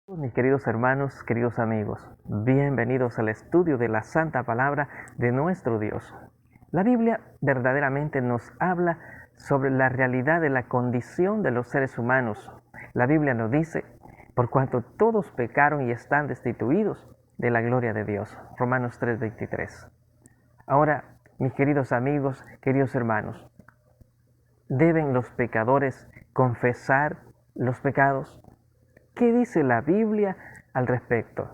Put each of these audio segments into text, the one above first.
Mis queridos hermanos, queridos amigos, bienvenidos al estudio de la Santa Palabra de nuestro Dios. La Biblia verdaderamente nos habla sobre la realidad de la condición de los seres humanos. La Biblia nos dice, por cuanto todos pecaron y están destituidos de la gloria de Dios. Romanos 3:23. Ahora, mis queridos amigos, queridos hermanos, ¿deben los pecadores confesar los pecados? ¿Qué dice la Biblia al respecto?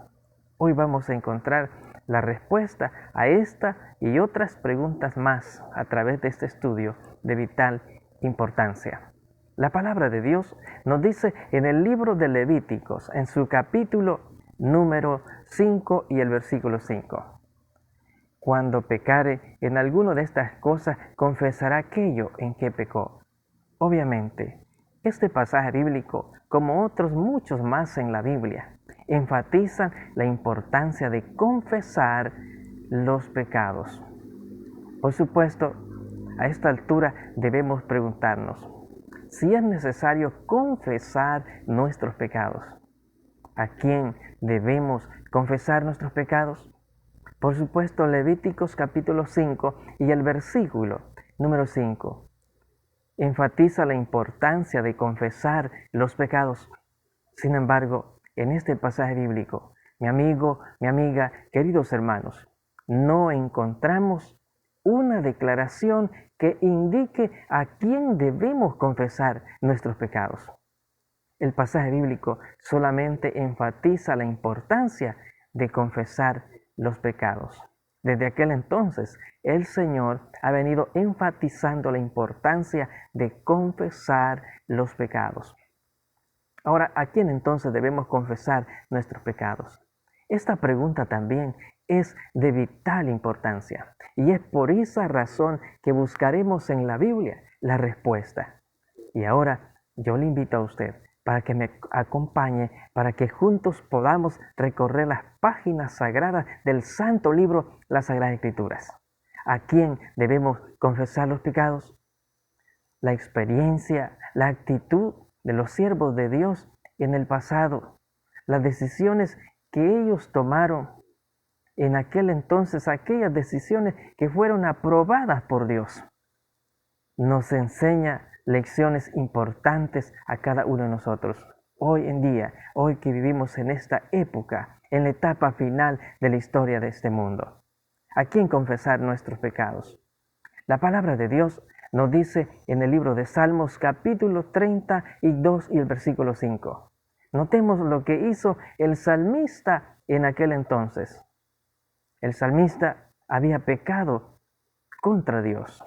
Hoy vamos a encontrar la respuesta a esta y otras preguntas más a través de este estudio de vital importancia. La palabra de Dios nos dice en el libro de Levíticos, en su capítulo número 5 y el versículo 5. Cuando pecare en alguno de estas cosas, confesará aquello en que pecó. Obviamente, este pasaje bíblico, como otros muchos más en la Biblia, enfatizan la importancia de confesar los pecados. Por supuesto, a esta altura debemos preguntarnos si es necesario confesar nuestros pecados. ¿A quién debemos confesar nuestros pecados? Por supuesto, Levíticos capítulo 5 y el versículo número 5 enfatiza la importancia de confesar los pecados. Sin embargo, en este pasaje bíblico, mi amigo, mi amiga, queridos hermanos, no encontramos una declaración que indique a quién debemos confesar nuestros pecados. El pasaje bíblico solamente enfatiza la importancia de confesar los pecados. Desde aquel entonces, el Señor ha venido enfatizando la importancia de confesar los pecados. Ahora, ¿a quién entonces debemos confesar nuestros pecados? Esta pregunta también es de vital importancia y es por esa razón que buscaremos en la Biblia la respuesta. Y ahora yo le invito a usted para que me acompañe, para que juntos podamos recorrer las páginas sagradas del santo libro, las Sagradas Escrituras. ¿A quién debemos confesar los pecados? La experiencia, la actitud de los siervos de Dios en el pasado, las decisiones que ellos tomaron en aquel entonces, aquellas decisiones que fueron aprobadas por Dios, nos enseña lecciones importantes a cada uno de nosotros. Hoy en día, hoy que vivimos en esta época, en la etapa final de la historia de este mundo. ¿A quién confesar nuestros pecados? La palabra de Dios nos dice en el libro de Salmos capítulo 32 y el versículo 5. Notemos lo que hizo el salmista en aquel entonces. El salmista había pecado contra Dios.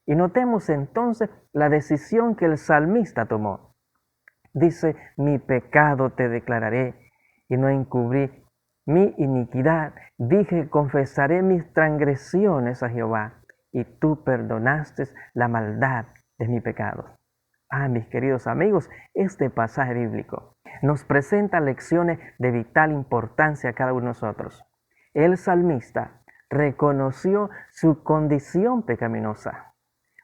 Y notemos entonces la decisión que el salmista tomó. Dice, mi pecado te declararé y no encubrí mi iniquidad. Dije, confesaré mis transgresiones a Jehová y tú perdonaste la maldad de mi pecado. Mis queridos amigos, este pasaje bíblico nos presenta lecciones de vital importancia a cada uno de nosotros. El salmista reconoció su condición pecaminosa.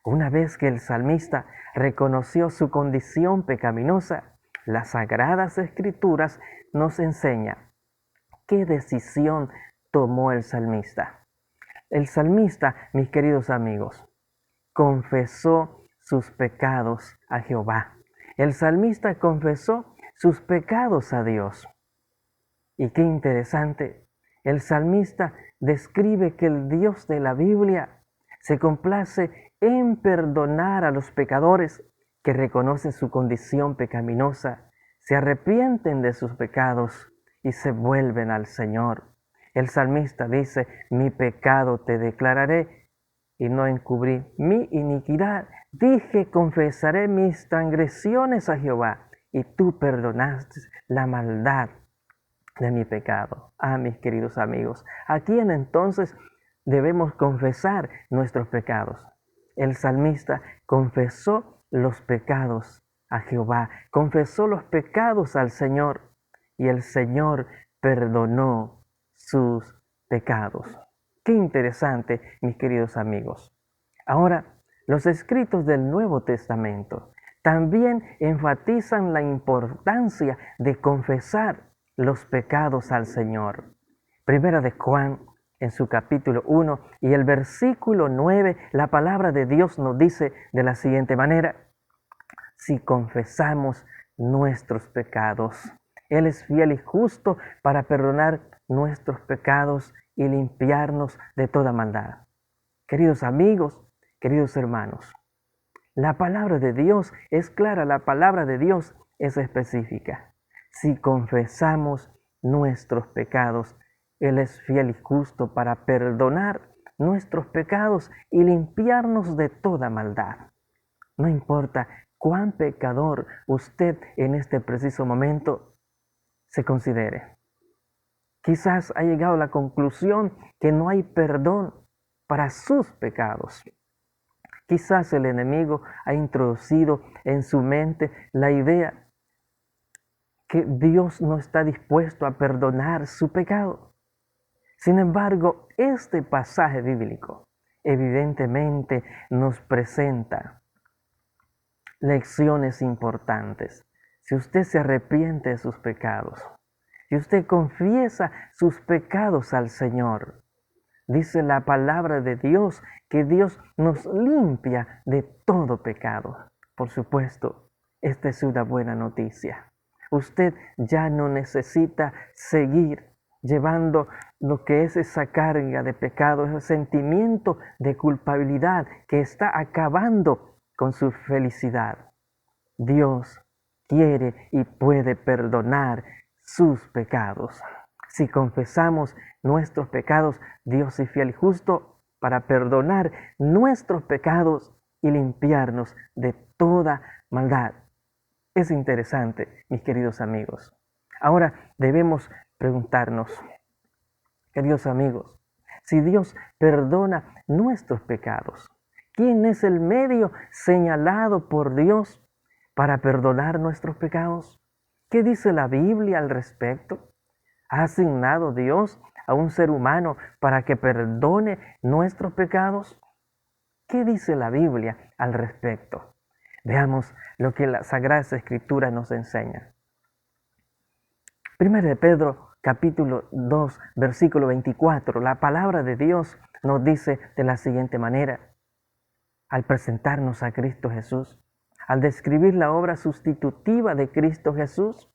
Una vez que el salmista reconoció su condición pecaminosa, las Sagradas Escrituras nos enseñan qué decisión tomó el salmista. El salmista, mis queridos amigos, confesó sus pecados a Jehová. El salmista confesó sus pecados a Dios. Y qué interesante, el salmista describe que el Dios de la Biblia se complace en perdonar a los pecadores que reconocen su condición pecaminosa, se arrepienten de sus pecados y se vuelven al Señor. El salmista dice, mi pecado te declararé y no encubrí mi iniquidad. Dije, confesaré mis transgresiones a Jehová y tú perdonaste la maldad de mi pecado. Mis queridos amigos, ¿a quién entonces debemos confesar nuestros pecados? El salmista confesó los pecados a Jehová, confesó los pecados al Señor y el Señor perdonó sus pecados. Qué interesante, mis queridos amigos. Ahora, los escritos del Nuevo Testamento también enfatizan la importancia de confesar los pecados al Señor. Primera de Juan, en su capítulo 1 y el versículo 9, la palabra de Dios nos dice de la siguiente manera: si confesamos nuestros pecados, Él es fiel y justo para perdonar nuestros pecados y limpiarnos de toda maldad. Queridos amigos, queridos hermanos, la palabra de Dios es clara, la palabra de Dios es específica. Si confesamos nuestros pecados, Él es fiel y justo para perdonar nuestros pecados y limpiarnos de toda maldad. No importa cuán pecador usted en este preciso momento se considere. Quizás ha llegado a la conclusión que no hay perdón para sus pecados. Quizás el enemigo ha introducido en su mente la idea que Dios no está dispuesto a perdonar su pecado. Sin embargo, este pasaje bíblico evidentemente nos presenta lecciones importantes. Si usted se arrepiente de sus pecados, si usted confiesa sus pecados al Señor, dice la palabra de Dios que Dios nos limpia de todo pecado. Por supuesto, esta es una buena noticia. Usted ya no necesita seguir llevando lo que es esa carga de pecado, ese sentimiento de culpabilidad que está acabando con su felicidad. Dios quiere y puede perdonar sus pecados. Si confesamos nuestros pecados, Dios es fiel y justo para perdonar nuestros pecados y limpiarnos de toda maldad. Es interesante, mis queridos amigos. Ahora debemos preguntarnos, queridos amigos, si Dios perdona nuestros pecados, ¿quién es el medio señalado por Dios para perdonar nuestros pecados? ¿Qué dice la Biblia al respecto? ¿Ha asignado Dios a un ser humano para que perdone nuestros pecados? ¿Qué dice la Biblia al respecto? Veamos lo que la Sagrada Escritura nos enseña. Primero de Pedro, capítulo 2, versículo 24, la palabra de Dios nos dice de la siguiente manera: al presentarnos a Cristo Jesús, al describir la obra sustitutiva de Cristo Jesús,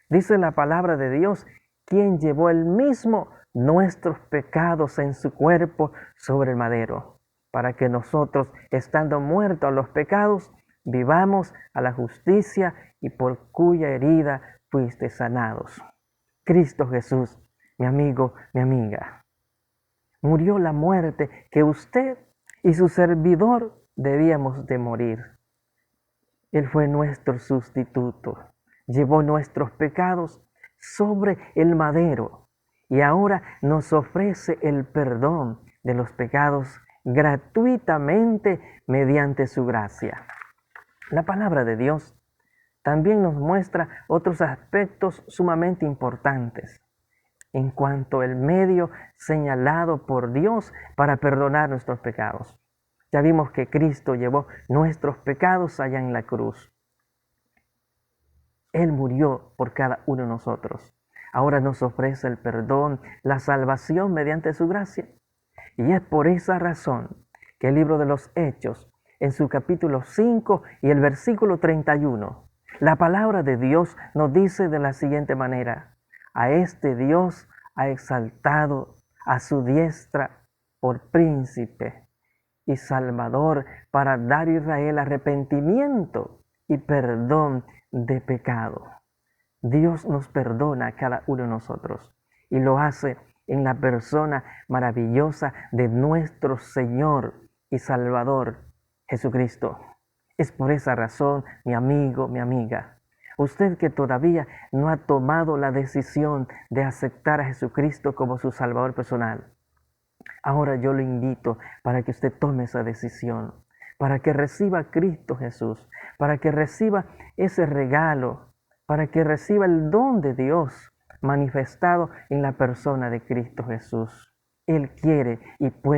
dice la palabra de Dios, quien llevó él mismo nuestros pecados en su cuerpo sobre el madero, para que nosotros, estando muertos a los pecados, vivamos a la justicia y por cuya herida fuiste sanados. Cristo Jesús, mi amigo, mi amiga, murió la muerte que usted y su servidor debíamos de morir. Él fue nuestro sustituto, llevó nuestros pecados sobre el madero y ahora nos ofrece el perdón de los pecados gratuitamente mediante su gracia. La palabra de Dios también nos muestra otros aspectos sumamente importantes en cuanto al medio señalado por Dios para perdonar nuestros pecados. Ya vimos que Cristo llevó nuestros pecados allá en la cruz. Él murió por cada uno de nosotros. Ahora nos ofrece el perdón, la salvación mediante su gracia. Y es por esa razón que el libro de los Hechos, en su capítulo 5 y el versículo 31, la palabra de Dios nos dice de la siguiente manera: a este Dios ha exaltado a su diestra por príncipe y salvador para dar a Israel arrepentimiento y perdón de pecado. Dios nos perdona a cada uno de nosotros y lo hace en la persona maravillosa de nuestro Señor y Salvador Jesucristo. Es por esa razón, mi amigo, mi amiga, usted que todavía no ha tomado la decisión de aceptar a Jesucristo como su Salvador personal, ahora yo lo invito para que usted tome esa decisión, para que reciba a Cristo Jesús, para que reciba ese regalo, para que reciba el don de Dios manifestado en la persona de Cristo Jesús. Él quiere y puede